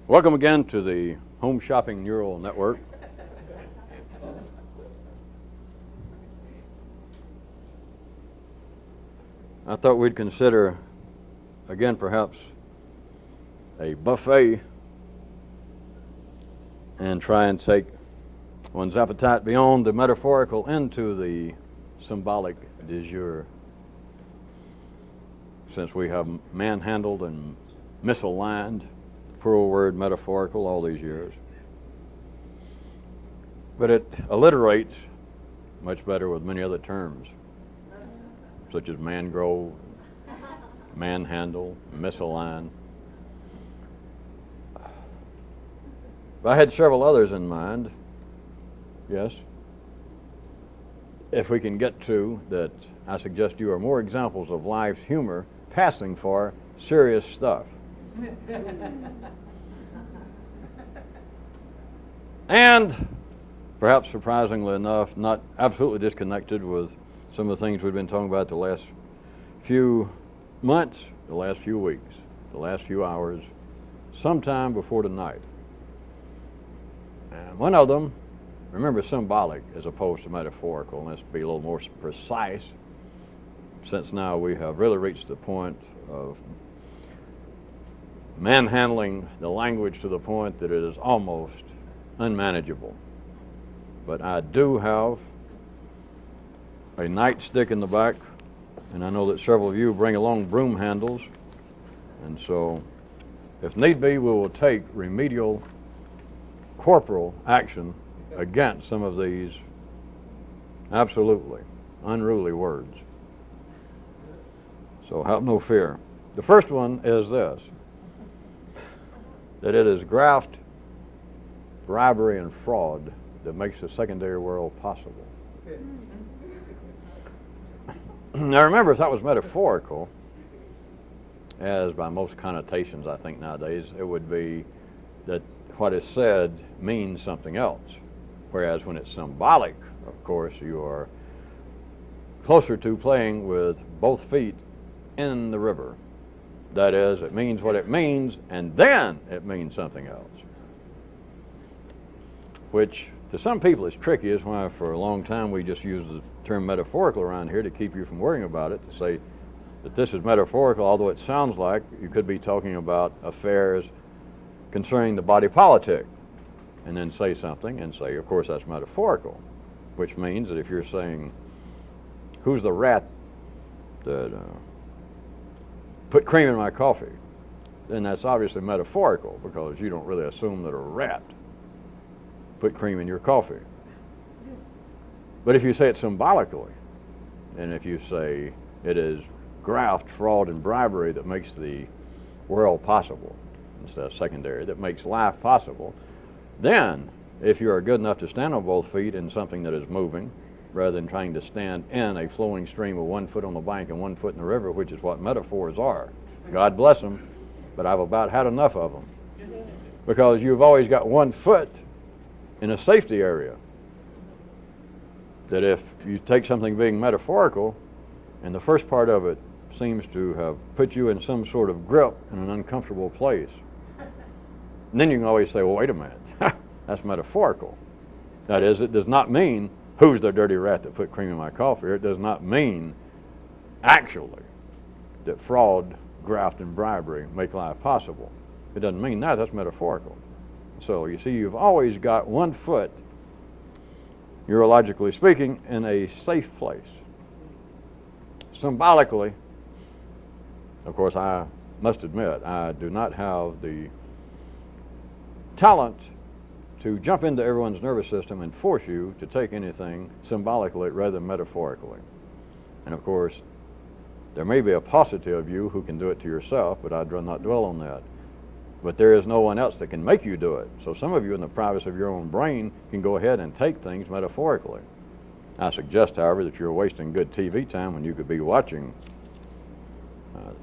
Welcome again to the Home Shopping Neural Network. I thought we'd consider, again perhaps, a buffet and try and take one's appetite beyond the metaphorical into the symbolic du jour. Since we have manhandled and misaligned, cruel word metaphorical all these years. But it alliterates much better with many other terms, such as mangrove, manhandle, misalign. I had several others in mind, yes. If we can get to that, I suggest you are more examples of life's humor passing for serious stuff. And, perhaps surprisingly enough, not absolutely disconnected with some of the things we've been talking about the last few months, the last few weeks, the last few hours, sometime before tonight. And one of them, remember, symbolic as opposed to metaphorical. Let's be a little more precise, since now we have really reached the point of manhandling the language to the point that it is almost unmanageable. But I do have a nightstick in the back, and I know that several of you bring along broom handles, and so if need be, we will take remedial corporal action against some of these absolutely unruly words. So have no fear. The first one is this: that it is graft, bribery, and fraud that makes the secondary world possible. Now remember, if that was metaphorical, as by most connotations I think nowadays, it would be that what is said means something else. Whereas when it's symbolic, of course, you are closer to playing with both feet in the river. That is, it means what it means, and then it means something else. Which, to some people, is tricky. Is why for a long time we just used the term metaphorical around here to keep you from worrying about it, to say that this is metaphorical, although it sounds like you could be talking about affairs concerning the body politic, and then say something and say, of course, that's metaphorical, which means that if you're saying, who's the rat that put cream in my coffee, then that's obviously metaphorical, because you don't really assume that a rat put cream in your coffee. But if you say it symbolically, and if you say it is graft, fraud, and bribery that makes the world possible, instead of secondary, that makes life possible, then if you are good enough to stand on both feet in something that is moving, rather than trying to stand in a flowing stream with one foot on the bank and one foot in the river, which is what metaphors are. God bless them, but I've about had enough of them. Because you've always got one foot in a safety area. That if you take something being metaphorical, and the first part of it seems to have put you in some sort of grip in an uncomfortable place, and then you can always say, well, wait a minute, that's metaphorical. That is, it does not mean, who's the dirty rat that put cream in my coffee? It does not mean, actually, that fraud, graft, and bribery make life possible. It doesn't mean that. That's metaphorical. So, you see, you've always got one foot, neurologically speaking, in a safe place. Symbolically, of course, I must admit, I do not have the talent to jump into everyone's nervous system and force you to take anything symbolically rather than metaphorically. And of course, there may be a paucity of you who can do it to yourself, but I'd rather not dwell on that. But there is no one else that can make you do it. So some of you in the privacy of your own brain can go ahead and take things metaphorically. I suggest, however, that you're wasting good TV time when you could be watching.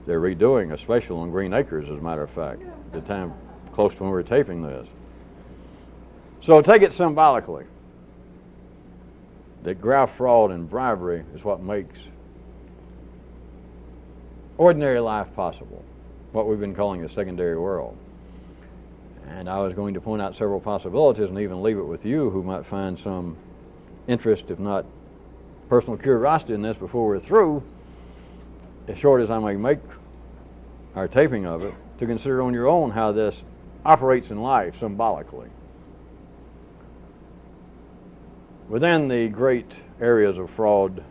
They're redoing a special on Green Acres, as a matter of fact, at the time close to when we were taping this. So take it symbolically. That graft, fraud, and bribery is what makes ordinary life possible, what we've been calling a secondary world. And I was going to point out several possibilities and even leave it with you who might find some interest, if not personal curiosity in this before we're through, as short as I may make our taping of it, to consider on your own how this operates in life symbolically. Within the great areas of fraud,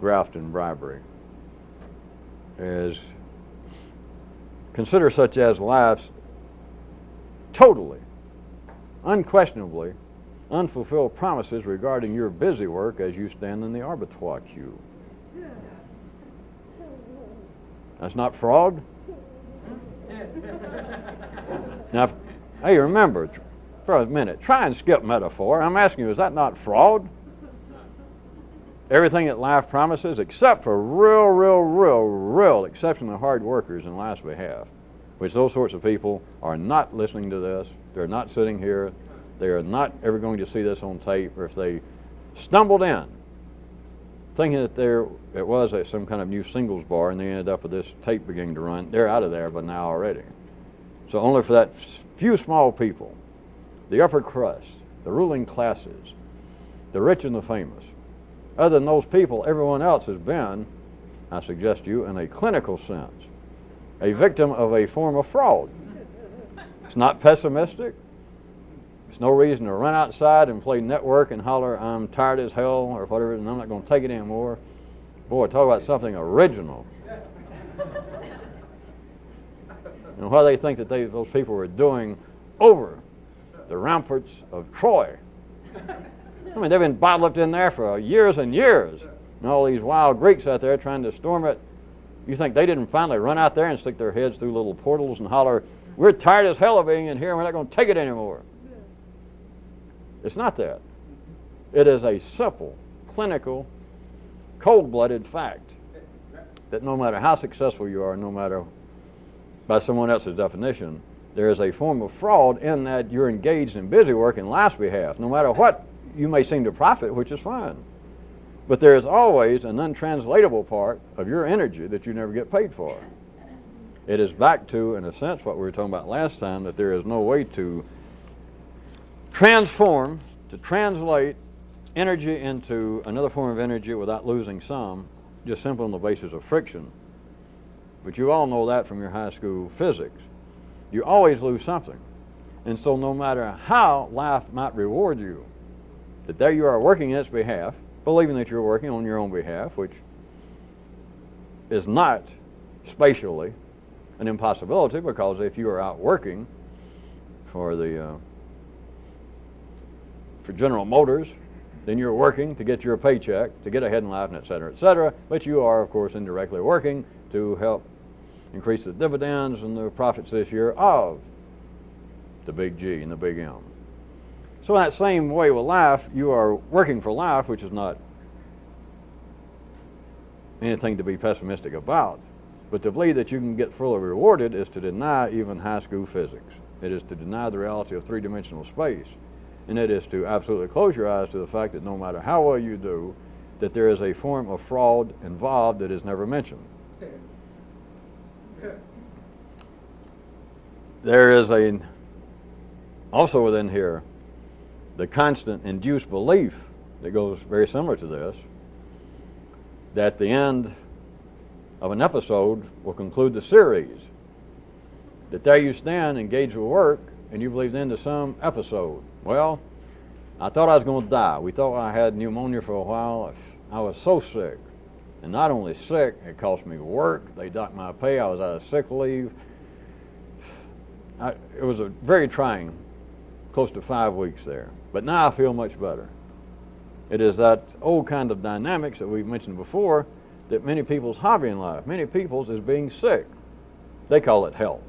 graft, and bribery is consider such as life's totally, unquestionably unfulfilled promises regarding your busy work as you stand in the abattoir queue. That's not fraud? Now, hey, remember, for a minute, try and skip metaphor. I'm asking you, is that not fraud? Everything that life promises, except for real exceptionally hard workers in life's behalf, which those sorts of people are not listening to this. They're not sitting here. They are not ever going to see this on tape, or if they stumbled in thinking that it was some kind of new singles bar and they ended up with this tape beginning to run, they're out of there by now already. So only for that few small people, the upper crust, the ruling classes, the rich and the famous, other than those people, everyone else has been, I suggest to you, in a clinical sense, a victim of a form of fraud. It's not pessimistic. It's no reason to run outside and play network and holler, I'm tired as hell, or whatever, and I'm not going to take it anymore. Boy, talk about something original. And what they think that those people were doing over the ramparts of Troy. I mean, they've been bottled up in there for years and years. And all these wild Greeks out there trying to storm it. You think they didn't finally run out there and stick their heads through little portals and holler, we're tired as hell of being in here and we're not going to take it anymore. It's not that. It is a simple, clinical, cold-blooded fact that no matter how successful you are, no matter by someone else's definition, there is a form of fraud in that you're engaged in busy work in life's behalf, no matter what you may seem to profit, which is fine. But there is always an untranslatable part of your energy that you never get paid for. It is back to, in a sense, what we were talking about last time, that there is no way to transform, to translate energy into another form of energy without losing some, just simply on the basis of friction. But you all know that from your high school physics. You always lose something. And so no matter how life might reward you, that there you are working in its behalf, believing that you're working on your own behalf, which is not spatially an impossibility, because if you are out working for General Motors, then you're working to get your paycheck, to get ahead in life, and et cetera, but you are, of course, indirectly working to help increase the dividends and the profits this year of the big G and the big M. So in that same way with life, you are working for life, which is not anything to be pessimistic about. But to believe that you can get fully rewarded is to deny even high school physics. It is to deny the reality of three-dimensional space. And it is to absolutely close your eyes to the fact that no matter how well you do, that there is a form of fraud involved that is never mentioned. There is also within here, the constant induced belief that goes very similar to this, that the end of an episode will conclude the series. That there you stand, engaged with work, and you believe the end of some episode. Well, I thought I was going to die. We thought I had pneumonia for a while. I was so sick. And not only sick, it cost me work. They docked my pay. I was out of sick leave. It was a very trying, close to 5 weeks there. But now I feel much better. It is that old kind of dynamics that we've mentioned before that many people's hobby in life, many people's is being sick. They call it health,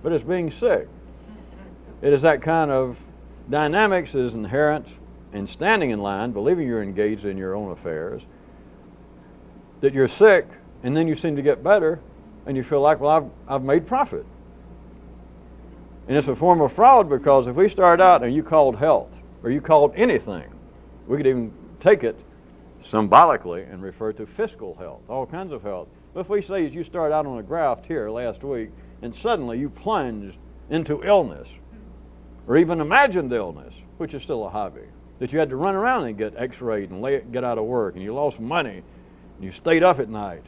but it's being sick. It is that kind of dynamics that is inherent in standing in line, believing you're engaged in your own affairs, that you're sick, and then you seem to get better, and you feel like, well, I've made profit. And it's a form of fraud, because if we start out and you called health, or you called anything, we could even take it symbolically and refer to physical health, all kinds of health. But if we say as you start out on a graft here last week, and suddenly you plunge into illness, or even imagined illness, which is still a hobby, that you had to run around and get x-rayed and get out of work, and you lost money, and you stayed up at night.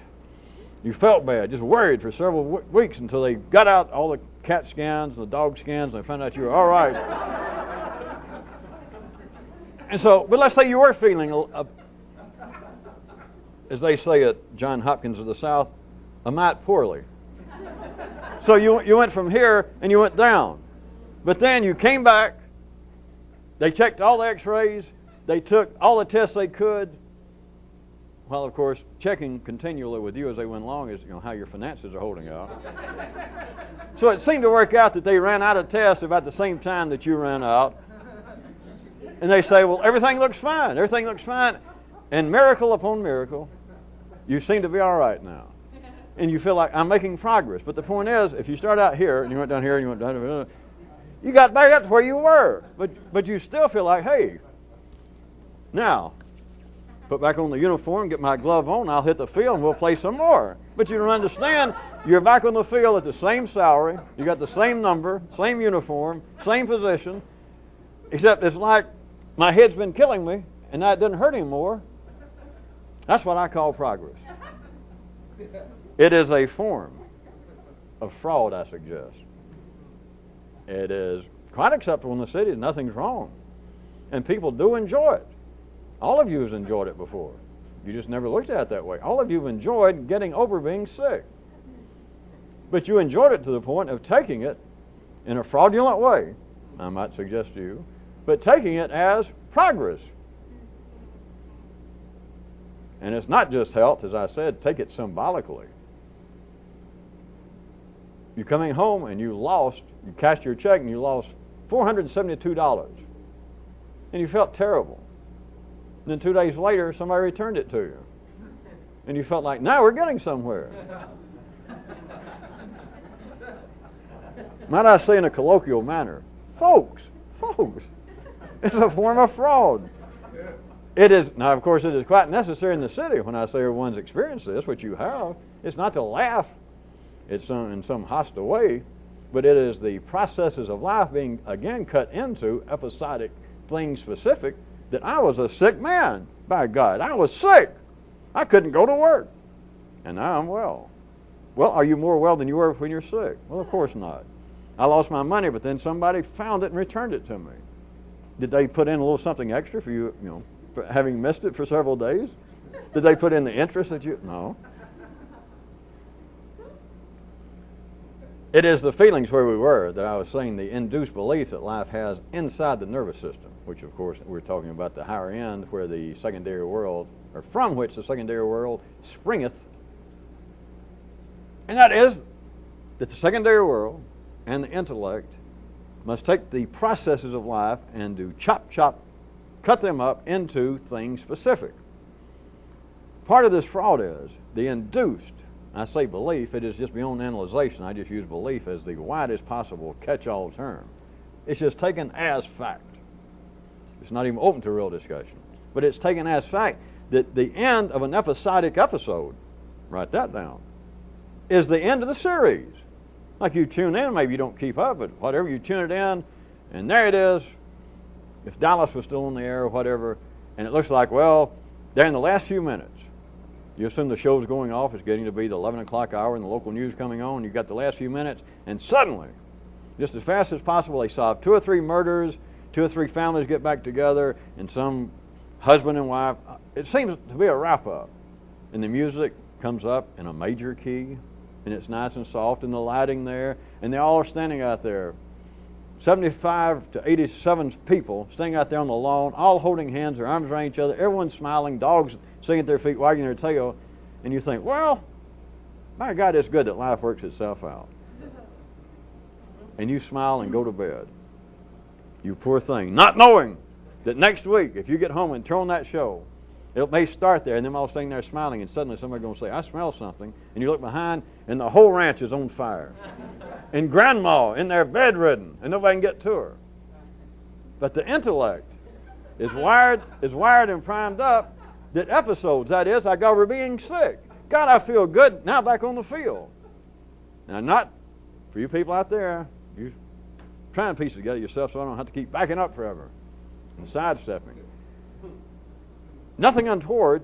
You felt bad, just worried for several weeks until they got out all the cat scans and the dog scans, and they found out you were all right. And so, but let's say you were feeling, as they say at Johns Hopkins of the South, a mite poorly. So you went from here and you went down. But then you came back, they checked all the x-rays, they took all the tests they could, while of course checking continually with you as they went along is how your finances are holding out. So it seemed to work out that they ran out of tests about the same time that you ran out. And they say, well, everything looks fine, everything looks fine. And miracle upon miracle, you seem to be all right now. And you feel like I'm making progress. But the point is, if you start out here, and you went down here, and you went down here, you got back up to where you were. But you still feel like, hey, now, put back on the uniform, get my glove on, I'll hit the field, and we'll play some more. But you don't understand, you're back on the field at the same salary, you got the same number, same uniform, same position, except it's like my head's been killing me, and that doesn't hurt anymore. That's what I call progress. It is a form of fraud, I suggest. It is quite acceptable in the city. Nothing's wrong. And people do enjoy it. All of you have enjoyed it before. You just never looked at it that way. All of you have enjoyed getting over being sick. But you enjoyed it to the point of taking it in a fraudulent way, I might suggest to you, but taking it as progress. And it's not just health, as I said, take it symbolically. You're coming home and you cashed your check and you lost $472. And you felt terrible. And then 2 days later, somebody returned it to you. And you felt like, now we're getting somewhere. Might I say in a colloquial manner, folks, it's a form of fraud. It is, now of course it is quite necessary in the city when I say everyone's experienced this, which you have. It's not to laugh in some hostile way, but it is the processes of life being again cut into episodic things specific, that I was a sick man, by God. I was sick. I couldn't go to work. And now I'm well. Well, are you more well than you were when you're sick? Well, of course not. I lost my money, but then somebody found it and returned it to me. Did they put in a little something extra for you, for having missed it for several days? Did they put in the interest that you... No. It is the feelings where we were that I was saying, the induced belief that life has inside the nervous system, which of course we're talking about the higher end where the secondary world, or from which the secondary world springeth. And that is that the secondary world and the intellect must take the processes of life and do cut them up into things specific. Part of this fraud is the induced. I say belief, it is just beyond analyzation. I just use belief as the widest possible catch-all term. It's just taken as fact. It's not even open to real discussion. But it's taken as fact that the end of an episodic episode, write that down, is the end of the series. Like you tune in, maybe you don't keep up, but whatever, you tune it in, and there it is. If Dallas was still on the air or whatever, and it looks like, well, they're in the last few minutes. You assume the show's going off, it's getting to be the 11 o'clock hour and the local news coming on, you've got the last few minutes, and suddenly, just as fast as possible, they solve 2 or 3 murders, 2 or 3 families get back together, and some husband and wife. It seems to be a wrap-up. And the music comes up in a major key, and it's nice and soft, and the lighting there, and they all are standing out there. 75 to 87 people standing out there on the lawn, all holding hands, their arms around each other, everyone's smiling, dogs sitting at their feet, wagging their tail, and you think, well, my God, it's good that life works itself out. And you smile and go to bed. You poor thing. Not knowing that next week, if you get home and turn on that show, it may start there, and them all standing there smiling, and suddenly somebody's going to say, I smell something, and you look behind, and the whole ranch is on fire. And Grandma in there bedridden, and nobody can get to her. But the intellect is wired and primed up that episodes, that is, I got over being sick. God, I feel good, now back on the field. Now, not for you people out there, you trying to piece it together yourself so I don't have to keep backing up forever and sidestepping. Nothing untoward.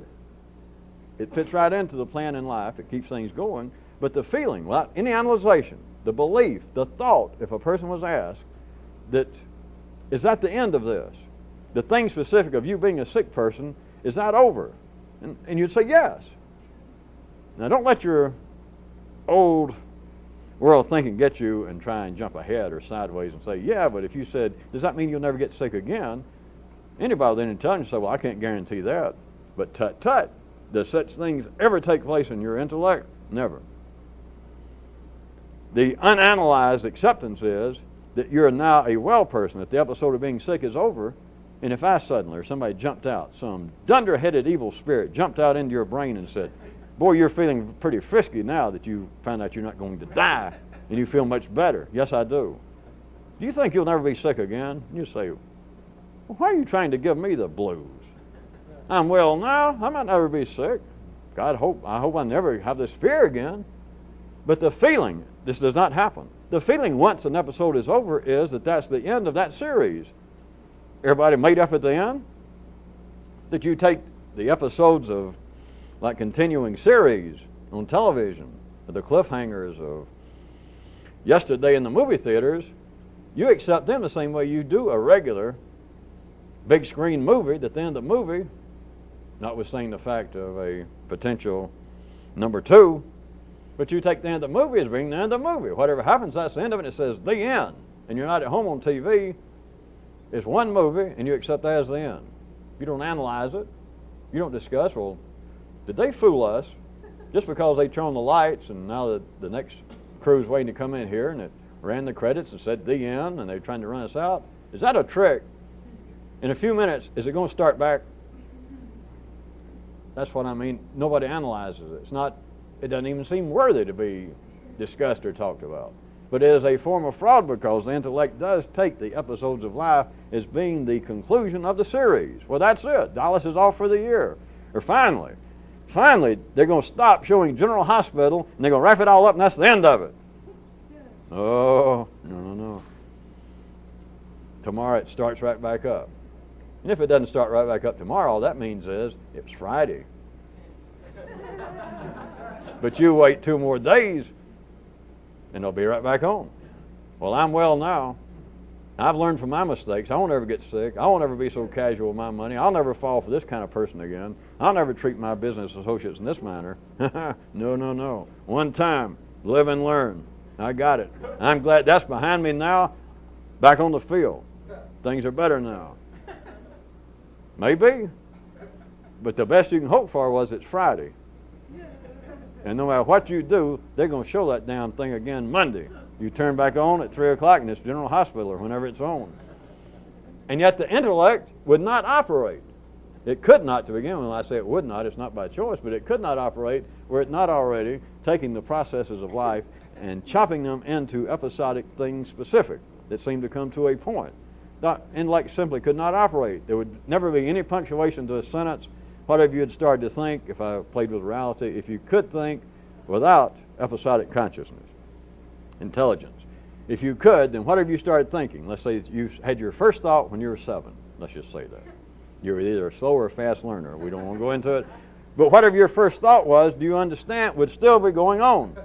It fits right into the plan in life. It keeps things going. But the feeling, without any analyzation, the belief, the thought, if a person was asked, that is that the end of this? The thing specific of you being a sick person, is that over? And you'd say yes. Now don't let your old world thinking get you and try and jump ahead or sideways and say, yeah, but if you said, does that mean you'll never get sick again? Anybody with any intelligence say, well, I can't guarantee that. But tut tut, does such things ever take place in your intellect? Never. The unanalyzed acceptance is that you're now a well person, that the episode of being sick is over, and if I suddenly, or somebody jumped out, some dunderheaded evil spirit jumped out into your brain and said, boy, you're feeling pretty frisky now that you found out you're not going to die, and you feel much better. Yes, I do. Do you think you'll never be sick again? You say, well, why are you trying to give me the blues? I'm well now. I might never be sick. I hope I never have this fear again. But the feeling, this does not happen. The feeling once an episode is over is that that's the end of that series. Everybody made up at the end? That you take the episodes of like continuing series on television, or the cliffhangers of yesterday in the movie theaters, you accept them the same way you do a regular big screen movie, that the end of the movie, notwithstanding the fact of a potential number 2, but you take the end of the movie as being the end of the movie. Whatever happens, that's the end of it. It says the end. And you're not at home on TV. It's one movie, and you accept that as the end. You don't analyze it. You don't discuss, well, did they fool us? Just because they turned on the lights, and now the next crew's waiting to come in here, and it ran the credits and said the end, and they're trying to run us out. Is that a trick? In a few minutes, is it going to start back? That's what I mean. Nobody analyzes it. It doesn't even seem worthy to be discussed or talked about. But it is a form of fraud because the intellect does take the episodes of life as being the conclusion of the series. Well, that's it. Dallas is off for the year. Or finally, they're going to stop showing General Hospital and they're going to wrap it all up and that's the end of it. Oh, no. Tomorrow it starts right back up. And if it doesn't start right back up tomorrow, all that means is it's Friday. But you wait 2 more days, and they'll be right back on. Well, I'm well now. I've learned from my mistakes. I won't ever get sick. I won't ever be so casual with my money. I'll never fall for this kind of person again. I'll never treat my business associates in this manner. No. One time, live and learn. I got it. I'm glad that's behind me now. Back on the field. Things are better now. Maybe. But the best you can hope for was it's Friday. And no matter what you do, they're going to show that damn thing again Monday. You turn back on at 3 o'clock and it's General Hospital or whenever it's on. And yet the intellect would not operate. It could not to begin with. When I say it would not, it's not by choice, but it could not operate were it not already taking the processes of life and chopping them into episodic things specific that seem to come to a point. Intellect simply could not operate. There would never be any punctuation to a sentence. Whatever you had started to think, if I played with reality, if you could think without episodic consciousness, intelligence, if you could, then whatever you started thinking, let's say you had your first thought when you were 7, let's just say that. You were either a slow or a fast learner. We don't want to go into it. But whatever your first thought was, do you understand, would still be going on.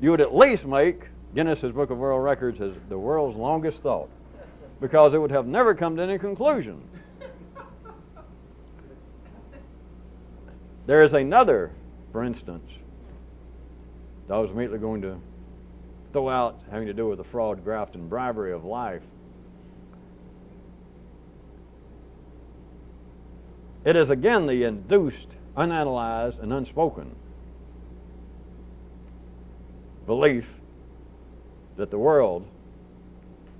You would at least make Guinness's Book of World Records as the world's longest thought, because it would have never come to any conclusion. There is another, for instance, that I was immediately going to throw out having to do with the fraud, graft, and bribery of life. It is again the induced, unanalyzed, and unspoken belief that the world,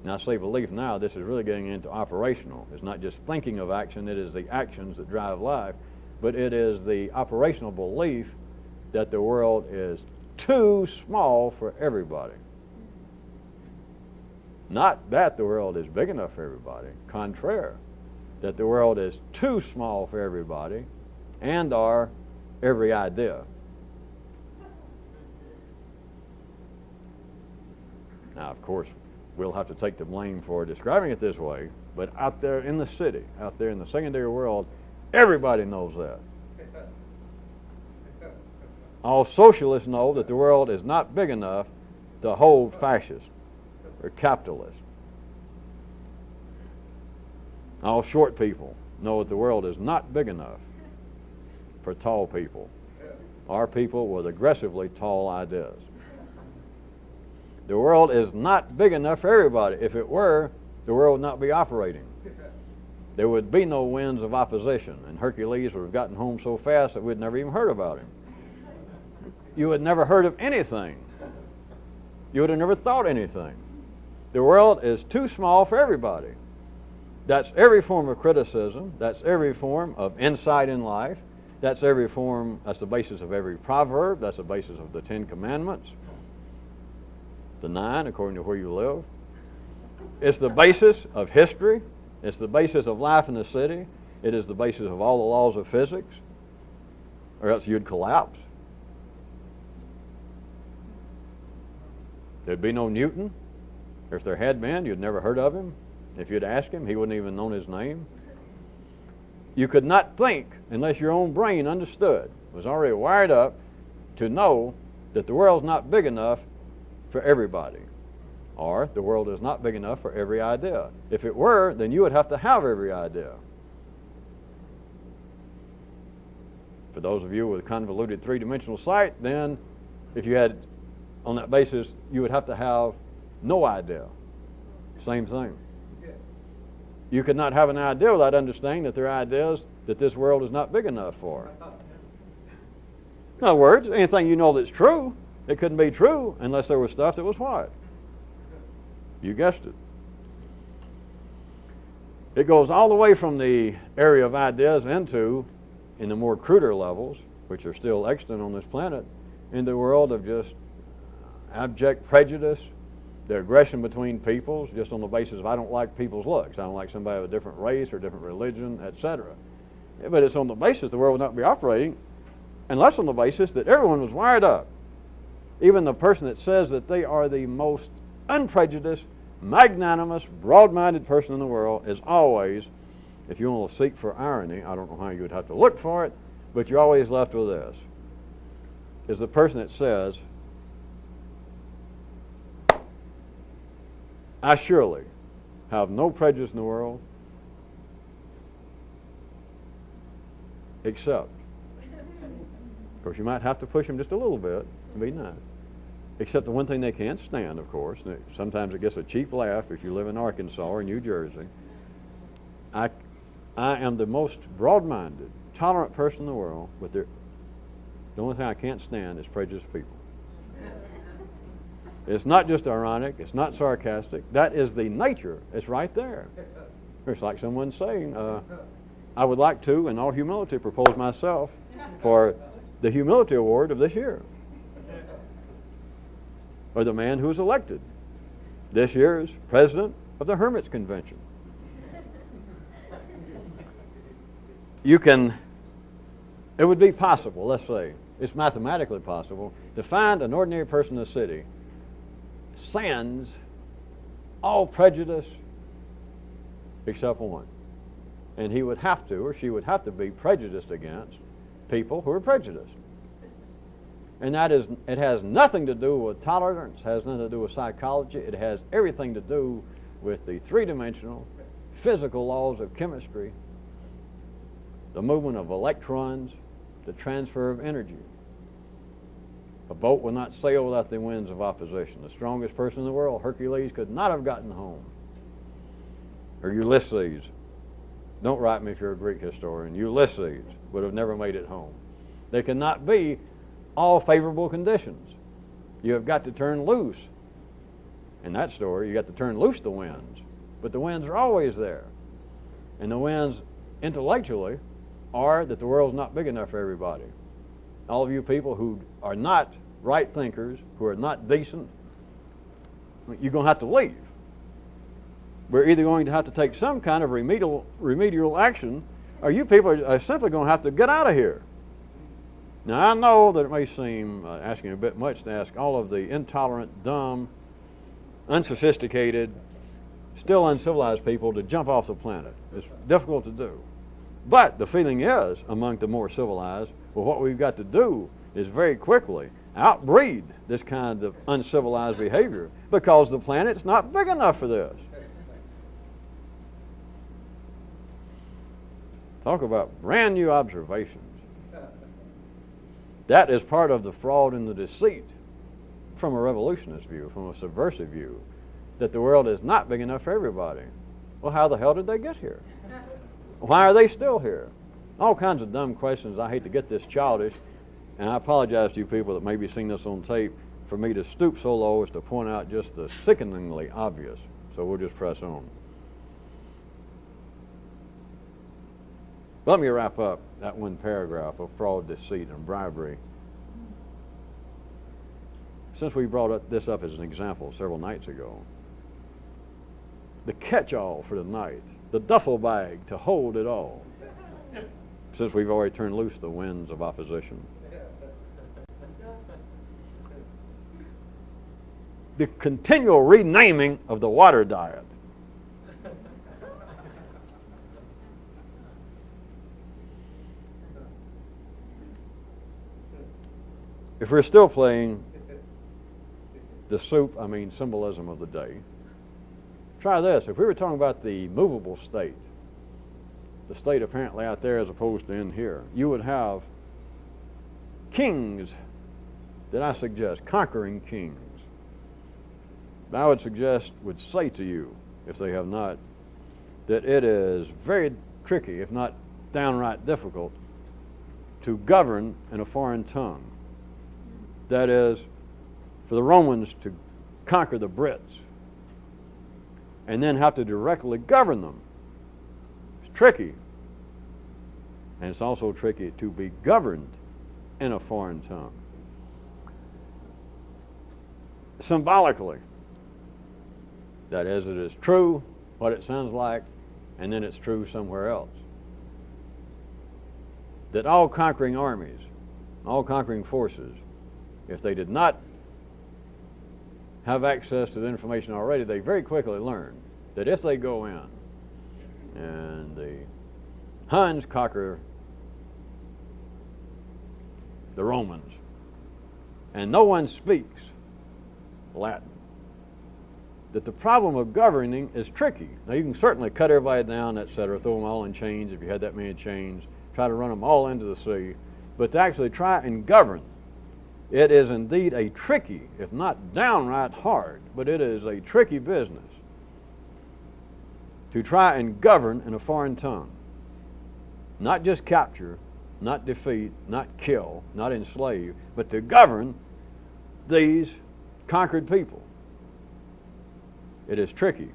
and I say belief now, this is really getting into operational. It's not just thinking of action, it is the actions that drive life. But it is the operational belief that the world is too small for everybody. Not that the world is big enough for everybody. Contraire, that the world is too small for everybody and or every idea. Now, of course, we'll have to take the blame for describing it this way, but out there in the city, out there in the secondary world, everybody knows that. All socialists know that the world is not big enough to hold fascists or capitalists. All short people know that the world is not big enough for tall people, or people with aggressively tall ideas. The world is not big enough for everybody. If it were, the world would not be operating. There would be no winds of opposition, and Hercules would have gotten home so fast that we'd never even heard about him. You had never heard of anything. You would have never thought anything. The world is too small for everybody. That's every form of criticism. That's every form of insight in life. That's every form, that's the basis of every proverb. That's the basis of the 10 Commandments. The 9, according to where you live. It's the basis of history. It's the basis of life in the city. It is the basis of all the laws of physics, or else you'd collapse. There'd be no Newton. Or if there had been, you'd never heard of him. If you'd asked him, he wouldn't even known his name. You could not think unless your own brain understood, was already wired up to know that the world's not big enough for everybody, or the world is not big enough for every idea. If it were, then you would have to have every idea. For those of you with convoluted three-dimensional sight, then if you had, on that basis, you would have to have no idea. Same thing. You could not have an idea without understanding that there are ideas that this world is not big enough for. In other words, anything you know that's true, it couldn't be true unless there was stuff that was what? You guessed it. It goes all the way from the area of ideas into, in the more cruder levels, which are still extant on this planet, into the world of just abject prejudice, the aggression between peoples, just on the basis of I don't like people's looks, I don't like somebody of a different race or different religion, etc. But it's on the basis the world would not be operating unless on the basis that everyone was wired up. Even the person that says that they are the most unprejudiced, magnanimous, broad-minded person in the world is always, if you want to seek for irony, I don't know how you would have to look for it, but you're always left with this, is the person that says, I surely have no prejudice in the world except, of course you might have to push them just a little bit to be nice, except the one thing they can't stand, of course, sometimes it gets a cheap laugh if you live in Arkansas or New Jersey, I am the most broad-minded, tolerant person in the world, but the only thing I can't stand is prejudiced people. It's not just ironic. It's not sarcastic. That is the nature. It's right there. It's like someone saying, I would like to, in all humility, propose myself for the humility award of this year. Or the man who was elected this year's president of the Hermits Convention. It would be possible, let's say, it's mathematically possible, to find an ordinary person in the city sans all prejudice except one. And he would have to, or she would have to be prejudiced against people who are prejudiced. And that is, it has nothing to do with tolerance, has nothing to do with psychology, it has everything to do with the three-dimensional physical laws of chemistry, the movement of electrons, the transfer of energy. A boat will not sail without the winds of opposition. The strongest person in the world, Hercules, could not have gotten home. Or Ulysses. Don't write me if you're a Greek historian. Ulysses would have never made it home. There cannot be all favorable conditions. You have got to turn loose. In that story, you got to turn loose the winds. But the winds are always there. And the winds, intellectually, are that the world's not big enough for everybody. All of you people who are not right thinkers, who are not decent, you're going to have to leave. We're either going to have to take some kind of remedial action, or you people are simply going to have to get out of here. Now, I know that it may seem asking a bit much to ask all of the intolerant, dumb, unsophisticated, still uncivilized people to jump off the planet. It's difficult to do. But the feeling is, among the more civilized, well, what we've got to do is very quickly outbreed this kind of uncivilized behavior because the planet's not big enough for this. Talk about brand new observations. That is part of the fraud and the deceit from a revolutionist view, from a subversive view, that the world is not big enough for everybody. Well, how the hell did they get here? Why are they still here? All kinds of dumb questions. I hate to get this childish, and I apologize to you people that may be seeing this on tape for me to stoop so low as to point out just the sickeningly obvious. So we'll just press on. Let me wrap up that one paragraph of fraud, deceit, and bribery. Since we brought this up as an example several nights ago, the catch-all for tonight, the duffel bag to hold it all, since we've already turned loose the winds of opposition. The continual renaming of the water diet. If we're still playing the symbolism of the day, try this. If we were talking about the movable state, the state apparently out there as opposed to in here, you would have kings that I suggest, conquering kings. I would say to you, if they have not, that it is very tricky, if not downright difficult, to govern in a foreign tongue. That is, for the Romans to conquer the Brits and then have to directly govern them. It's tricky. And it's also tricky to be governed in a foreign tongue. Symbolically, that is, it is true what it sounds like, and then it's true somewhere else. That all conquering armies, all conquering forces, if they did not have access to the information already, they very quickly learn that if they go in and the Huns conquer the Romans and no one speaks Latin, that the problem of governing is tricky. Now, you can certainly cut everybody down, etc., throw them all in chains if you had that many chains, try to run them all into the sea, but to actually try and govern, it is indeed a tricky, if not downright hard, but it is a tricky business to try and govern in a foreign tongue. Not just capture, not defeat, not kill, not enslave, but to govern these conquered people. It is tricky.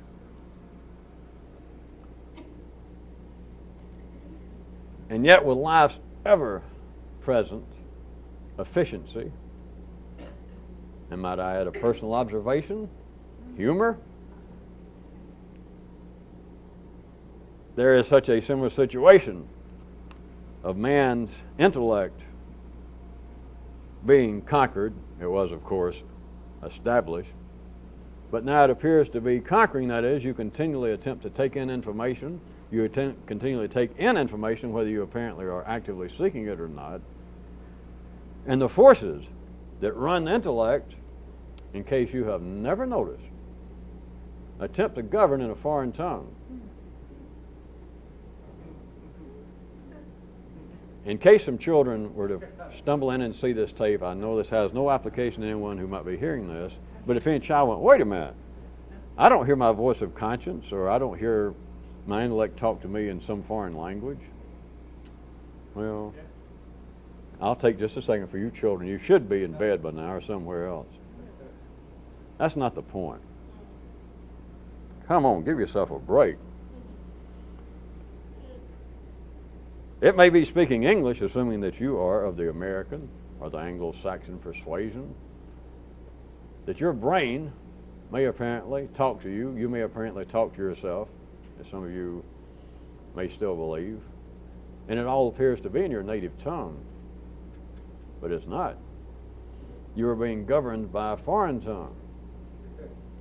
And yet with life's ever-present efficiency, and might I add a personal observation, humor, there is such a similar situation of man's intellect being conquered. It was, of course, established, but now it appears to be conquering. That is, you continually attempt to take in information, you continually take in information whether you apparently are actively seeking it or not, and the forces that run the intellect, in case you have never noticed, attempt to govern in a foreign tongue. In case some children were to stumble in and see this tape, I know this has no application to anyone who might be hearing this, but if any child went, wait a minute, I don't hear my voice of conscience, or I don't hear my intellect talk to me in some foreign language. Well, I'll take just a second for you children. You should be in bed by now or somewhere else. That's not the point. Come on, give yourself a break. It may be speaking English, assuming that you are of the American or the Anglo-Saxon persuasion, that your brain may apparently talk to you. You may apparently talk to yourself, as some of you may still believe, and it all appears to be in your native tongue, but it's not. You are being governed by a foreign tongue.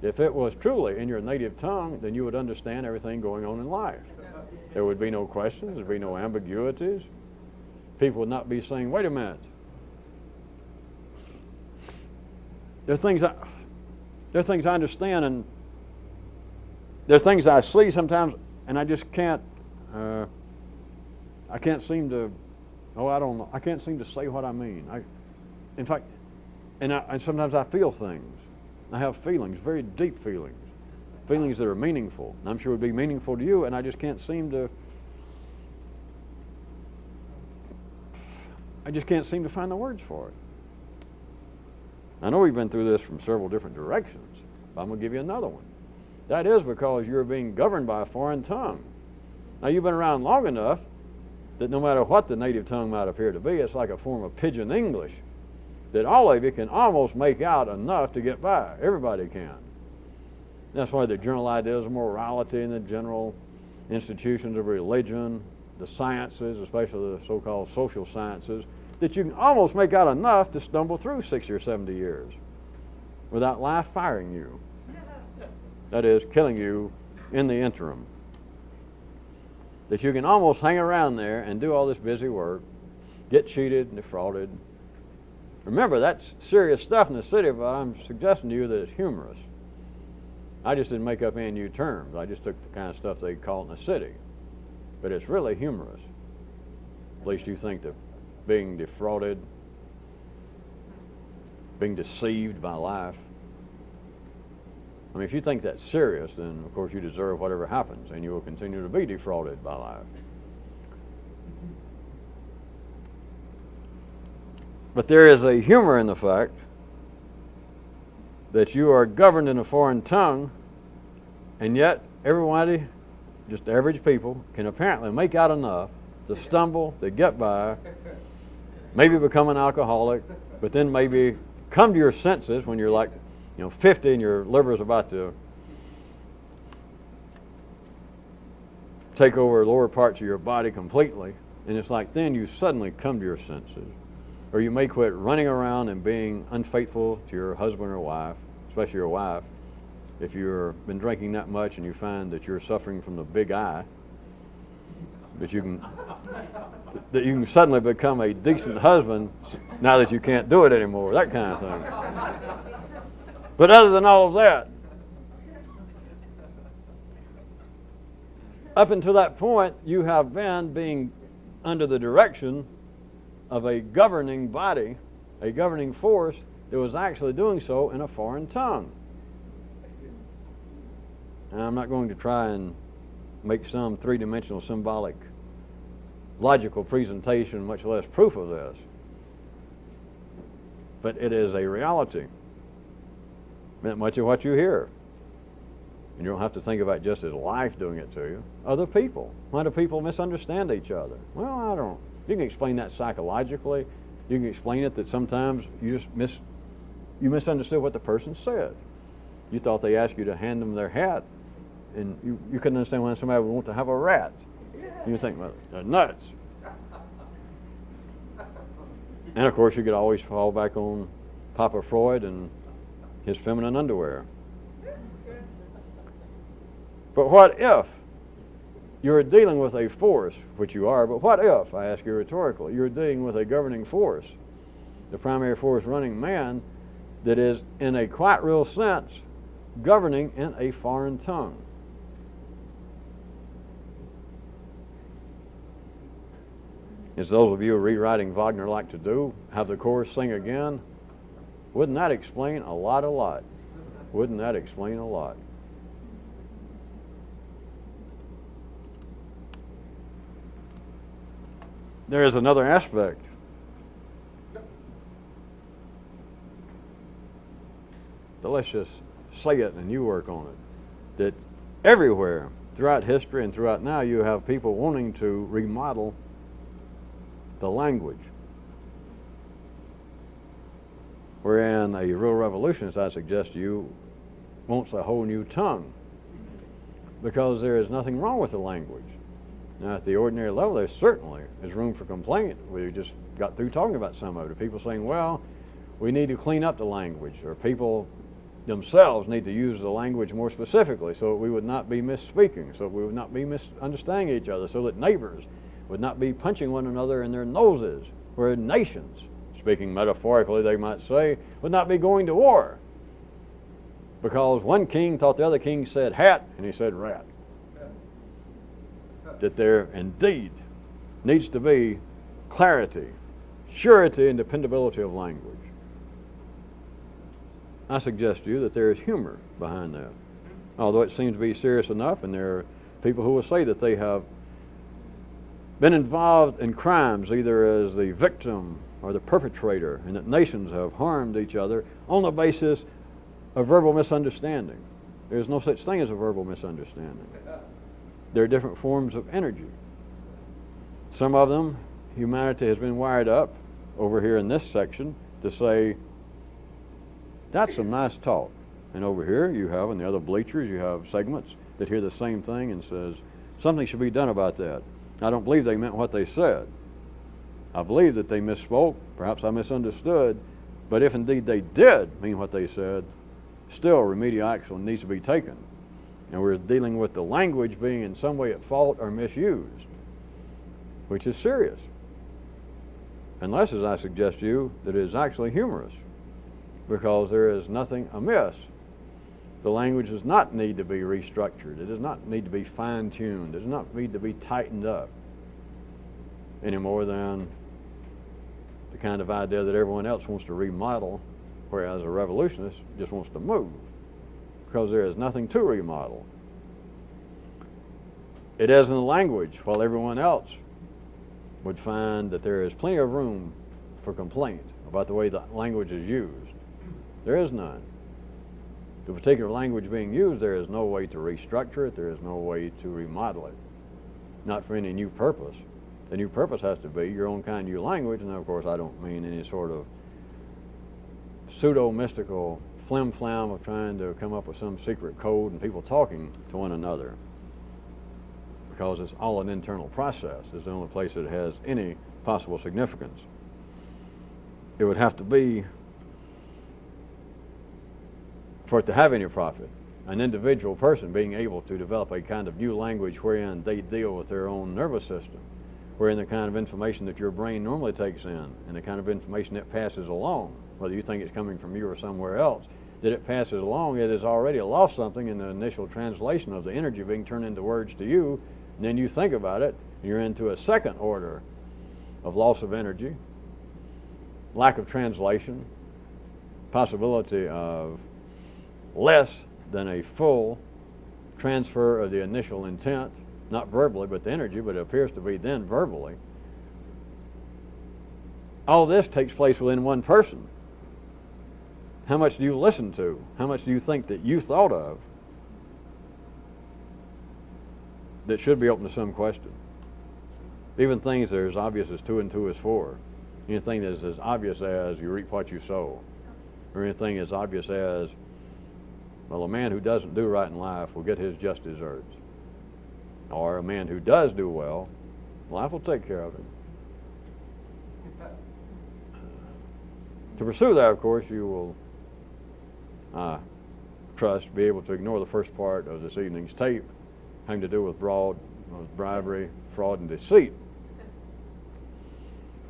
If it was truly in your native tongue, then you would understand everything going on in life. There would be no questions, there would be no ambiguities. People would not be saying, wait a minute. There are things I understand, and there are things I see sometimes, and I just can't, I can't seem to, I don't know, I can't seem to say what I mean. In fact, and sometimes I feel things. I have feelings, very deep feelings that are meaningful. And I'm sure would be meaningful to you, and I just can't seem to find the words for it. I know we've been through this from several different directions, but I'm going to give you another one. That is because you're being governed by a foreign tongue. Now, you've been around long enough that no matter what the native tongue might appear to be, it's like a form of pidgin English, that all of you can almost make out enough to get by. Everybody can. That's why the general ideas of morality and the general institutions of religion, the sciences, especially the so-called social sciences, that you can almost make out enough to stumble through 60 or 70 years without life firing you. That is, killing you in the interim. That you can almost hang around there and do all this busy work, get cheated and defrauded. Remember, that's serious stuff in the city, but I'm suggesting to you that it's humorous. I just didn't make up any new terms. I just took the kind of stuff they call it in the city. But it's really humorous. At least you think that being defrauded, being deceived by life. I mean, if you think that's serious, then of course you deserve whatever happens, and you will continue to be defrauded by life. But there is a humor in the fact that you are governed in a foreign tongue, and yet everybody, just average people, can apparently make out enough to stumble, to get by, maybe become an alcoholic, but then maybe come to your senses when you're like, 50 and your liver is about to take over lower parts of your body completely, and it's like then you suddenly come to your senses. Or you may quit running around and being unfaithful to your husband or wife, especially your wife. If you've been drinking that much and you find that you're suffering from the big I, that you can suddenly become a decent husband now that you can't do it anymore, that kind of thing. But other than all of that, up until that point, you have been being under the direction of a governing body, a governing force that was actually doing so in a foreign tongue. And I'm not going to try and make some three-dimensional symbolic logical presentation, much less proof of this. But it is a reality. Much of what you hear. And you don't have to think about just as life doing it to you. Other people. Why do people misunderstand each other? Well, I don't. You can explain that psychologically. You can explain it that sometimes you misunderstood what the person said. You thought they asked you to hand them their hat, and you couldn't understand why somebody would want to have a rat. You think, well, they're nuts. And of course, you could always fall back on Papa Freud and his feminine underwear. But what if you're dealing with a force, which you are, but what if, I ask you rhetorically, you're dealing with a governing force, the primary force running man, that is, in a quite real sense, governing in a foreign tongue? As those of you rewriting Wagner like to do, have the chorus sing again, wouldn't that explain a lot? Wouldn't that explain a lot? There is another aspect. But let's just say it and you work on it. That everywhere throughout history and throughout now you have people wanting to remodel the language. Wherein a real revolution, as I suggest to you, wants a whole new tongue. Because there is nothing wrong with the language. Now, at the ordinary level, there certainly is room for complaint. We just got through talking about some of it. People saying, well, we need to clean up the language. Or people themselves need to use the language more specifically so that we would not be misspeaking, so that we would not be misunderstanding each other, so that neighbors would not be punching one another in their noses, where nations, speaking metaphorically they might say, would not be going to war. Because one king thought the other king said hat and he said rat. That there indeed needs to be clarity, surety, and dependability of language. I suggest to you that there is humor behind that. Although it seems to be serious enough, and there are people who will say that they have been involved in crimes either as the victim or the perpetrator, and that nations have harmed each other on the basis of verbal misunderstanding. There's no such thing as a verbal misunderstanding. There are different forms of energy. Some of them, humanity has been wired up over here in this section to say, that's some nice talk. And over here you have, in the other bleachers, you have segments that hear the same thing and says, something should be done about that. I don't believe they meant what they said. I believe that they misspoke. Perhaps I misunderstood. But if indeed they did mean what they said, still remedial action needs to be taken. And we're dealing with the language being in some way at fault or misused, which is serious. Unless, as I suggest to you, that it is actually humorous, because there is nothing amiss. The language does not need to be restructured. It does not need to be fine-tuned. It does not need to be tightened up any more than the kind of idea that everyone else wants to remodel, whereas a revolutionist just wants to move, because there is nothing to remodel. It is in the language, while everyone else would find that there is plenty of room for complaint about the way the language is used. There is none. The particular language being used, there is no way to restructure it. There is no way to remodel it. Not for any new purpose. The new purpose has to be your own kind of new language, and of course I don't mean any sort of pseudo-mystical flim-flam of trying to come up with some secret code and people talking to one another, because it's all an internal process. It's the only place that has any possible significance. It would have to be, for it to have any profit, an individual person being able to develop a kind of new language wherein they deal with their own nervous system, wherein the kind of information that your brain normally takes in and the kind of information it passes along, whether you think it's coming from you or somewhere else, that it passes along, it has already lost something in the initial translation of the energy being turned into words to you, and then you think about it, and you're into a second order of loss of energy, lack of translation, possibility of less than a full transfer of the initial intent, not verbally but the energy, but it appears to be then verbally. All this takes place within one person. How much do you listen to? How much do you think that you thought of that should be open to some question? Even things that are as obvious as 2 and 2 is 4. Anything that is as obvious as you reap what you sow. Or anything as obvious as, well, a man who doesn't do right in life will get his just deserts. Or a man who does do well, life will take care of him. To pursue that, of course, you will, I trust, be able to ignore the first part of this evening's tape, having to do with bribery, fraud, and deceit.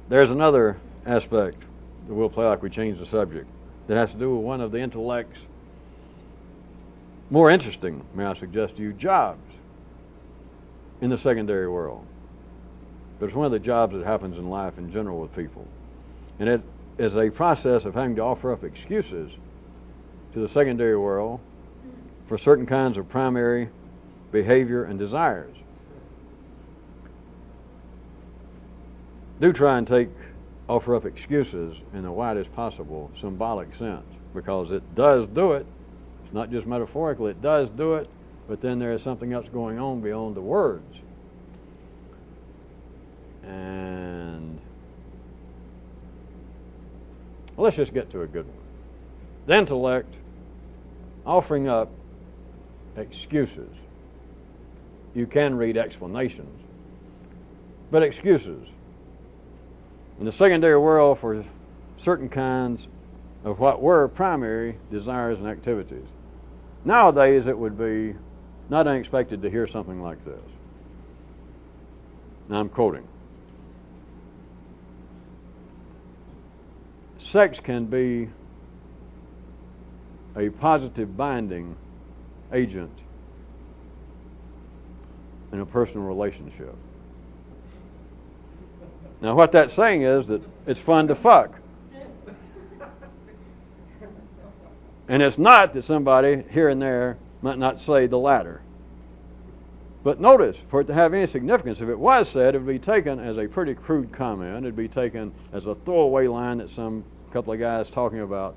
There's another aspect that we'll play like we change the subject that has to do with one of the intellect's more interesting, may I suggest to you, jobs in the secondary world. But it's one of the jobs that happens in life in general with people. And it is a process of having to offer up excuses to the secondary world for certain kinds of primary behavior and desires. Do try and offer up excuses in the widest possible symbolic sense, because it does do it. It's not just metaphorical, it does do it, but then there is something else going on beyond the words. And well, let's just get to a good one. The intellect offering up excuses. You can read explanations, but excuses. In the secondary world, for certain kinds of what were primary desires and activities. Nowadays, it would be not unexpected to hear something like this. Now I'm quoting. Sex can be a positive binding agent in a personal relationship. Now what that's saying is that it's fun to fuck. And it's not that somebody here and there might not say the latter. But notice, for it to have any significance, if it was said, it would be taken as a pretty crude comment. It would be taken as a throwaway line that some couple of guys talking about.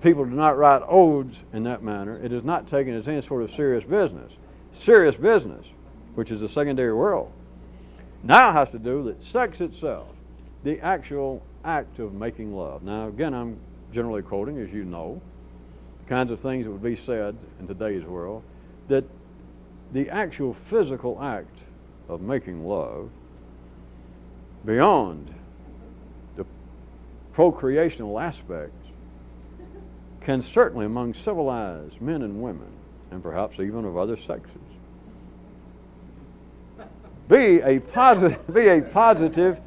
People do not write odes in that manner. It is not taken as any sort of serious business. Serious business, which is the secondary world, now has to do with sex itself, the actual act of making love. Now, again, I'm generally quoting, as you know, the kinds of things that would be said in today's world, that the actual physical act of making love, beyond the procreational aspects, can certainly, among civilized men and women, and perhaps even of other sexes, be a positive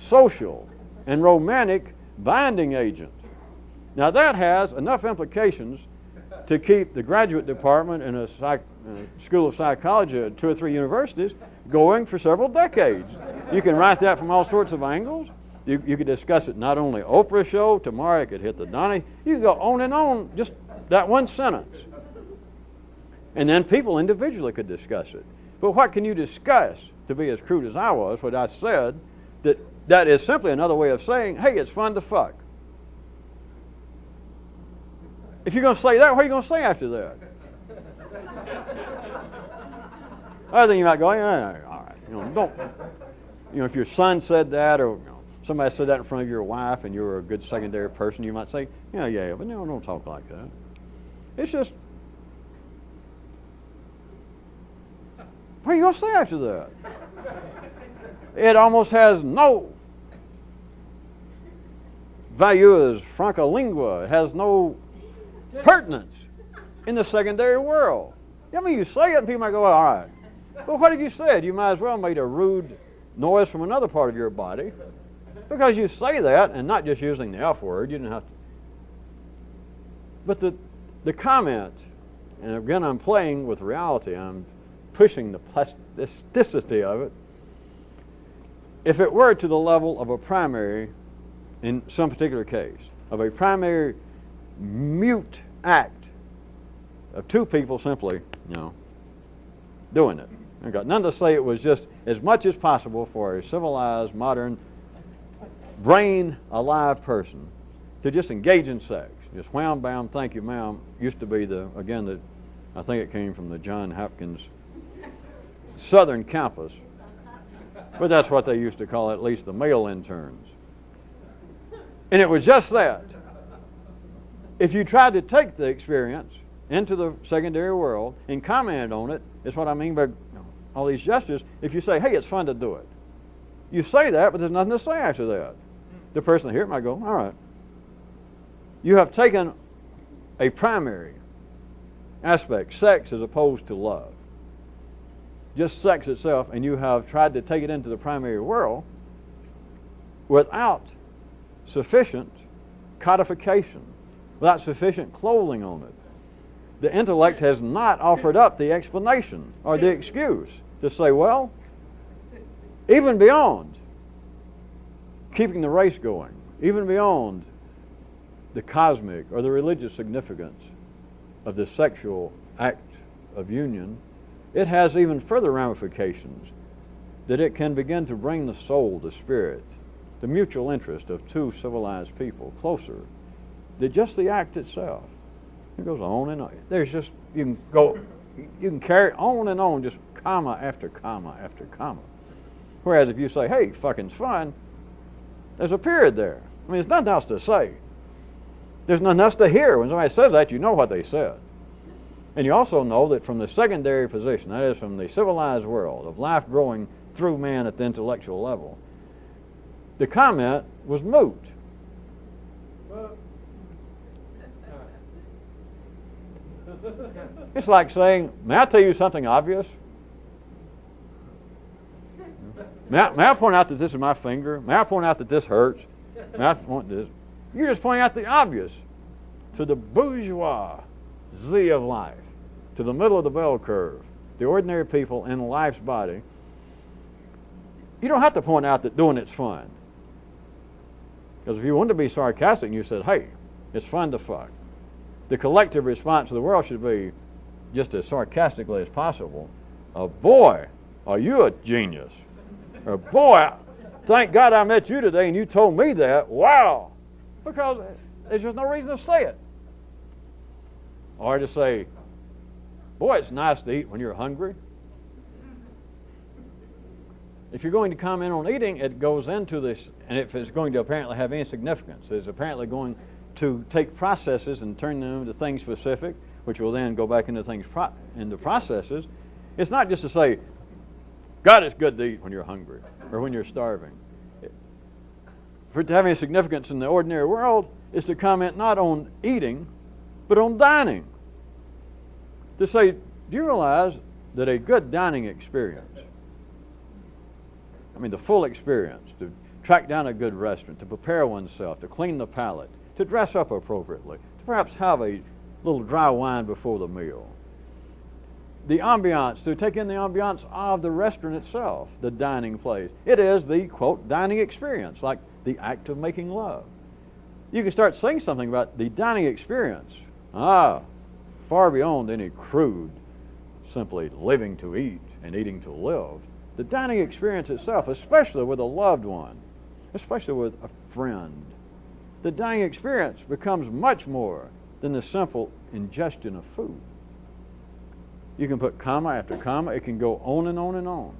social and romantic binding agent. Now that has enough implications to keep the graduate department in a school of psychology at 2 or 3 universities going for several decades. You can write that from all sorts of angles. You could discuss it not only Oprah show, tomorrow it could hit the Donnie. You could go on and on, just that one sentence. And then people individually could discuss it. But what can you discuss, to be as crude as I was, what I said, that is simply another way of saying, hey, it's fun to fuck. If you're going to say that, what are you going to say after that? I think you might go, yeah, all right. Don't. If your son said that, or somebody said that in front of your wife, and you're a good secondary person, you might say, yeah, but no, don't talk like that. It's just, what are you going to say after that? It almost has no value as franca lingua. It has no pertinence in the secondary world. I mean, you say it and people might go, well, all right. But what have you said? You might as well made a rude noise from another part of your body, because you say that, and not just using the F word. You didn't have to. But the comment, and again I'm playing with reality, I'm pushing the plasticity of it. If it were to the level of a primary, in some particular case, of a primary mute act of 2 people simply, doing it. I've got none to say it was just as much as possible for a civilized, modern, brain-alive person to just engage in sex. Just wham, bam, thank you, ma'am. Used to be I think it came from the John Hopkins Southern campus, but that's what they used to call at least the male interns. And it was just that. If you tried to take the experience into the secondary world and commented on it, is what I mean by all these gestures. If you say, hey, it's fun to do it, you say that, but there's nothing to say after that. The person here might go, all right. You have taken a primary aspect, sex as opposed to love, just sex itself, and you have tried to take it into the primary world without sufficient codification, without sufficient clothing on it. The intellect has not offered up the explanation or the excuse to say, well, even beyond keeping the race going, even beyond the cosmic or the religious significance of the sexual act of union, it has even further ramifications, that it can begin to bring the soul, the spirit, the mutual interest of 2 civilized people closer than just the act itself. It goes on and on. You can carry on and on, just comma after comma after comma. Whereas if you say, hey, fucking's fun, there's a period there. I mean, there's nothing else to say. There's nothing else to hear. When somebody says that, you know what they said. And you also know that from the secondary position, that is from the civilized world of life growing through man at the intellectual level, the comment was moot. It's like saying, may I tell you something obvious? May I point out that this is my finger? May I point out that this hurts? May I point this? You're just pointing out the obvious to the bourgeoisie of life, to the middle of the bell curve, the ordinary people in life's body. You don't have to point out that doing it's fun. Because if you wanted to be sarcastic and you said, hey, it's fun to fuck, the collective response of the world should be just as sarcastically as possible, boy, are you a genius. Or boy, thank God I met you today and you told me that. Wow. Because there's just no reason to say it. Or to say, boy, it's nice to eat when you're hungry. If you're going to comment on eating, it goes into this, and if it's going to apparently have any significance, it's apparently going to take processes and turn them into things specific, which will then go back into things into processes. It's not just to say, God, it's good to eat when you're hungry or when you're starving. For it to have any significance in the ordinary world is to comment not on eating, but on dining. To say, do you realize that a good dining experience, I mean the full experience, to track down a good restaurant, to prepare oneself, to clean the palate, to dress up appropriately, to perhaps have a little dry wine before the meal, the ambiance, to take in the ambiance of the restaurant itself, the dining place. It is the, quote, dining experience, like the act of making love. You can start saying something about the dining experience. Far beyond any crude, simply living to eat and eating to live. The dining experience itself, especially with a loved one, especially with a friend, the dining experience becomes much more than the simple ingestion of food. You can put comma after comma. It can go on and on and on.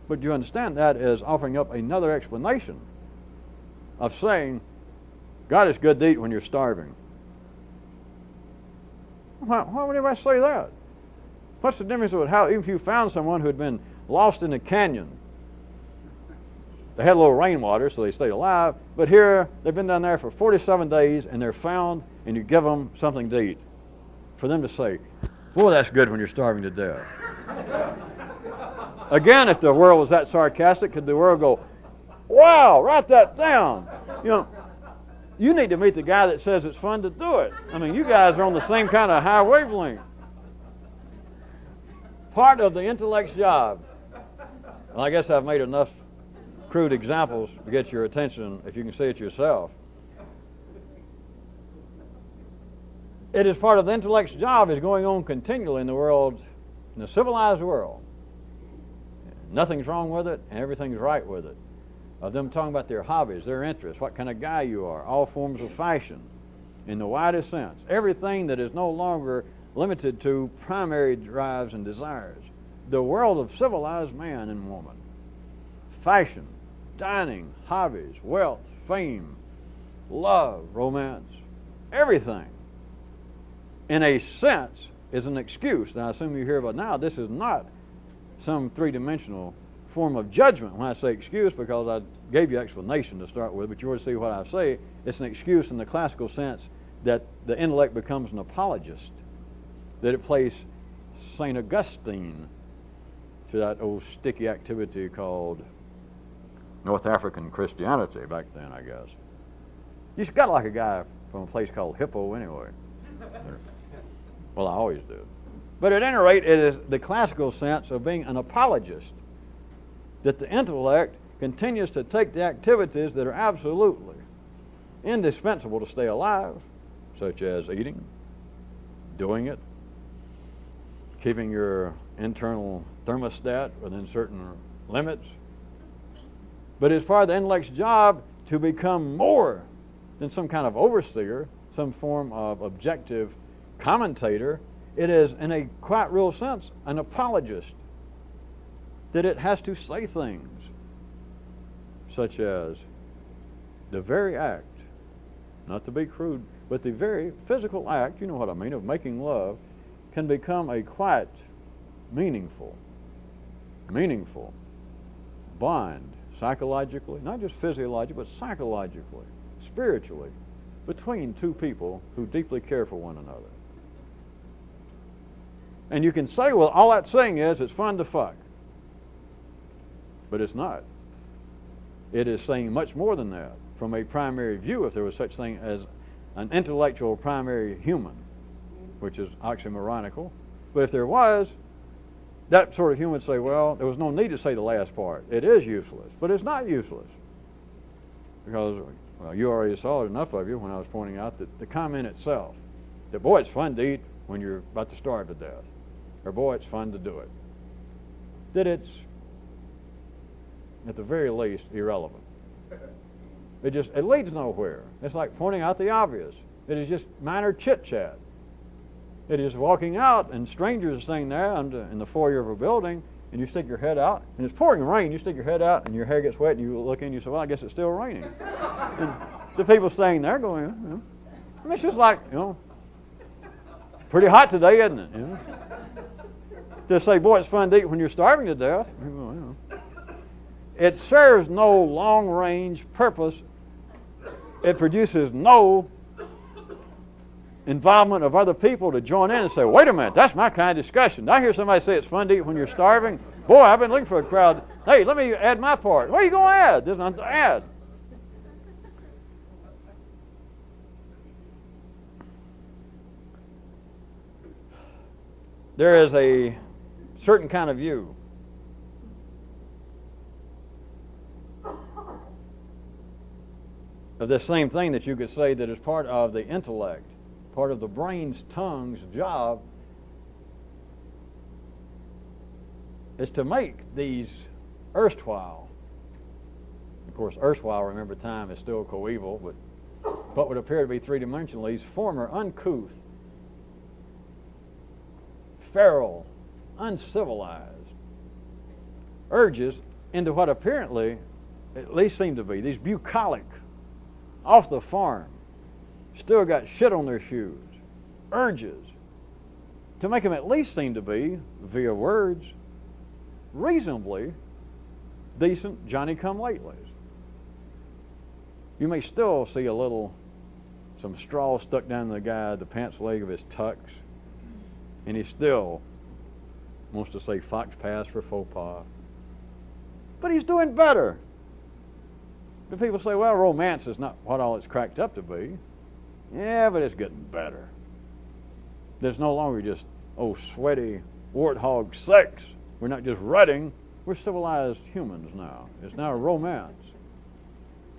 But you understand that as offering up another explanation of saying, God, it's good to eat when you're starving. Why would anybody say that? What's the difference with how, even if you found someone who had been lost in a canyon, they had a little rainwater, so they stayed alive, but here they've been down there for 47 days and they're found, and you give them something to eat. For them to say, boy, that's good when you're starving to death. Again, if the world was that sarcastic, could the world go, wow, write that down? You know, you need to meet the guy that says it's fun to do it. I mean, you guys are on the same kind of high wavelength. Part of the intellect's job, and I guess I've made enough crude examples to get your attention if you can see it yourself. It is part of the intellect's job is going on continually in the world, in the civilized world. Nothing's wrong with it, and everything's right with it. Of them talking about their hobbies, their interests, what kind of guy you are, all forms of fashion, in the widest sense. Everything that is no longer limited to primary drives and desires. The world of civilized man and woman. Fashion, dining, hobbies, wealth, fame, love, romance, everything, in a sense, is an excuse. Now, I assume you hear about now, this is not some three-dimensional form of judgment when I say excuse, because I gave you explanation to start with, but you ought to see what I say. It's an excuse in the classical sense that the intellect becomes an apologist, that it plays St. Augustine to that old sticky activity called North African Christianity back then, I guess. You got like a guy from a place called Hippo anyway. Well, I always do. But at any rate, it is the classical sense of being an apologist, that the intellect continues to take the activities that are absolutely indispensable to stay alive, such as eating, doing it, keeping your internal thermostat within certain limits. But it's part of the intellect's job to become more than some kind of overseer, some form of objective commentator. It is, in a quite real sense, an apologist, that it has to say things such as the very act, not to be crude, but the very physical act, you know what I mean, of making love, can become a quite meaningful bond psychologically, not just physiologically, but psychologically, spiritually, between two people who deeply care for one another. And you can say, well, all that's saying is it's fun to fuck. But it's not. It is saying much more than that. From a primary view, if there was such thing as an intellectual primary human, which is oxymoronical. But if there was, that sort of human would say, well, there was no need to say the last part. It is useless. But it's not useless. Because, well, you already saw it, enough of you, when I was pointing out that the comment itself, that, boy, it's fun to eat when you're about to starve to death. Or, boy, it's fun to do it. That it's, at the very least, irrelevant. It leads nowhere. It's like pointing out the obvious. It is just minor chit-chat. It is walking out and strangers are sitting there in the foyer of a building, and you stick your head out, and it's pouring rain. You stick your head out, and your hair gets wet, and you look in, and you say, well, I guess it's still raining. And the people staying there going, you know, I mean, it's just like, you know, pretty hot today, isn't it? You know? To say, boy, it's fun to eat when you're starving to death. You know. It serves no long-range purpose. It produces no involvement of other people to join in and say, wait a minute, that's my kind of discussion. I hear somebody say it's fun to eat when you're starving. Boy, I've been looking for a crowd. Hey, let me add my part. What are you going to add? There's nothing to add. There is a certain kind of view of this same thing that you could say that is part of the intellect, part of the brain's tongue's job, is to make these erstwhile, of course erstwhile, remember, time is still coeval, but what would appear to be three-dimensional, these former uncouth, feral, uncivilized urges into what apparently at least seem to be these bucolic, off the farm, still got shit on their shoes, urges to make them at least seem to be, via words, reasonably decent Johnny-come-latelys. You may still see some straw stuck down the pants leg of his tux, and he still wants to say fox pass for faux pas. But he's doing better. The people say, well, romance is not what all it's cracked up to be. Yeah, but it's getting better. There's no longer just, sweaty warthog sex. We're not just rutting. We're civilized humans now. It's now romance.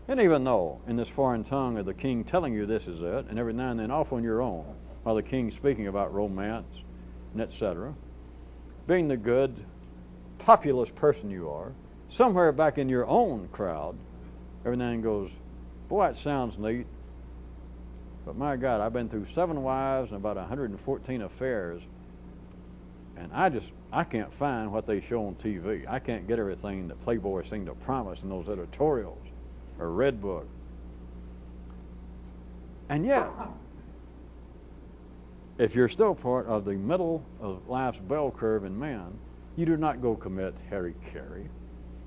And even though in this foreign tongue of the king telling you this is it, and every now and then off on your own, while the king's speaking about romance, and etc., being the good, populous person you are, somewhere back in your own crowd, every now and then goes, boy, that sounds neat, but my God, I've been through 7 wives and about 114 affairs, and I can't find what they show on TV. I can't get everything that Playboy seemed to promise in those editorials or Red Book. And yet, if you're still part of the middle of life's bell curve in man, you do not go commit hara-kiri.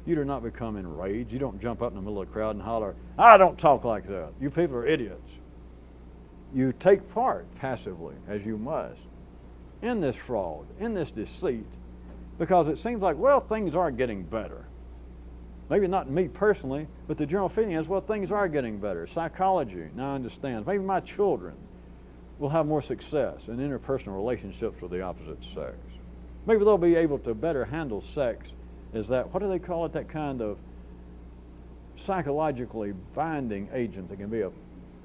You do not become enraged. You don't jump up in the middle of the crowd and holler, I don't talk like that. You people are idiots. You take part passively, as you must, in this fraud, in this deceit, because it seems like, well, things are getting better. Maybe not me personally, but the general feeling is, well, things are getting better. Psychology now understands. Maybe my children will have more success in interpersonal relationships with the opposite sex. Maybe they'll be able to better handle sex as that, what do they call it, that kind of psychologically binding agent that can be a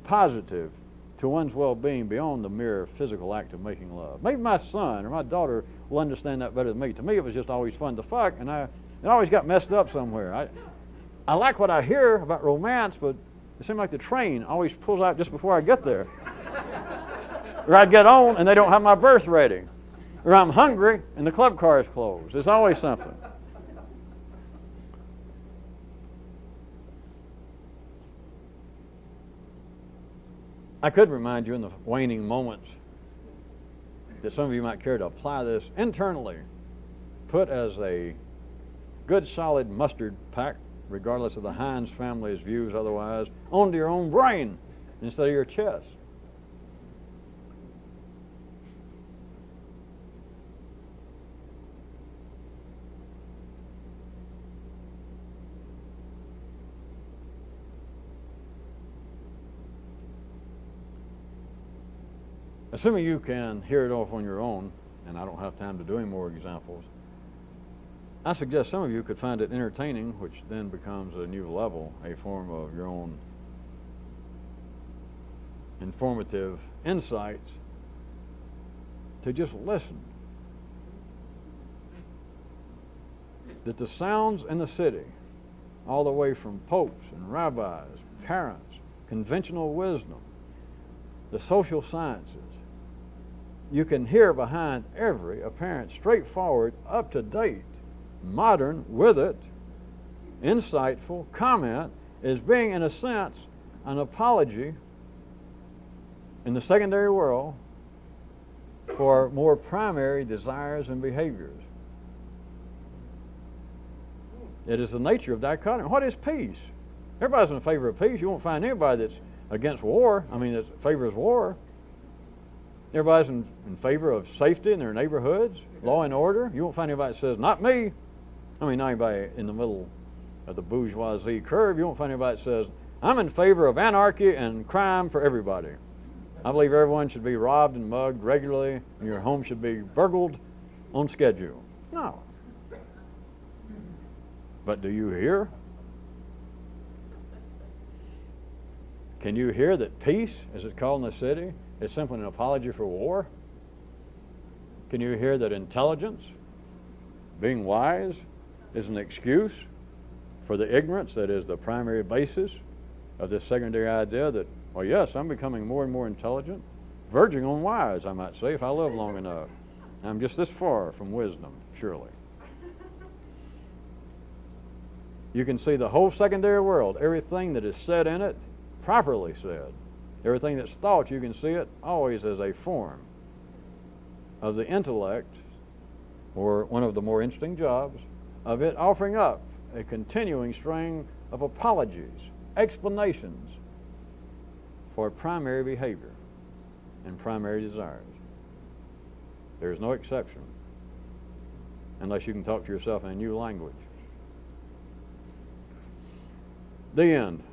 positive to one's well-being beyond the mere physical act of making love. Maybe my son or my daughter will understand that better than me. To me, it was just always fun to fuck, and it always got messed up somewhere. I like what I hear about romance, but it seems like the train always pulls out just before I get there. Or I'd get on, and they don't have my berth ready. Or I'm hungry, and the club car is closed. There's always something. I could remind you in the waning moments that some of you might care to apply this internally. Put as a good solid mustard pack, regardless of the Heinz family's views otherwise, onto your own brain instead of your chest. Assuming you can hear it off on your own, and I don't have time to do any more examples, I suggest some of you could find it entertaining, which then becomes a new level, a form of your own informative insights, to just listen. That the sounds in the city, all the way from popes and rabbis, parents, conventional wisdom, the social sciences, you can hear behind every apparent straightforward, up-to-date, modern, with it, insightful comment is being, in a sense, an apology in the secondary world for more primary desires and behaviors. It is the nature of dichotomy. What is peace? Everybody's in favor of peace. You won't find anybody that's against war. I mean, that favors war. Everybody's in favor of safety in their neighborhoods, law and order. You won't find anybody that says, not me. I mean, not anybody in the middle of the bourgeoisie curve. You won't find anybody that says, I'm in favor of anarchy and crime for everybody. I believe everyone should be robbed and mugged regularly, and your home should be burgled on schedule. No. But do you hear? Can you hear that peace, as it's called in the city, is simply an apology for war? Can you hear that intelligence, being wise, is an excuse for the ignorance that is the primary basis of this secondary idea that, well, yes, I'm becoming more and more intelligent, verging on wise, I might say, if I live long enough. I'm just this far from wisdom, surely. You can see the whole secondary world, everything that is said in it, properly said. Everything that's thought, you can see it always as a form of the intellect, or one of the more interesting jobs of it, offering up a continuing string of apologies, explanations for primary behavior and primary desires. There's no exception, unless you can talk to yourself in a new language. The end.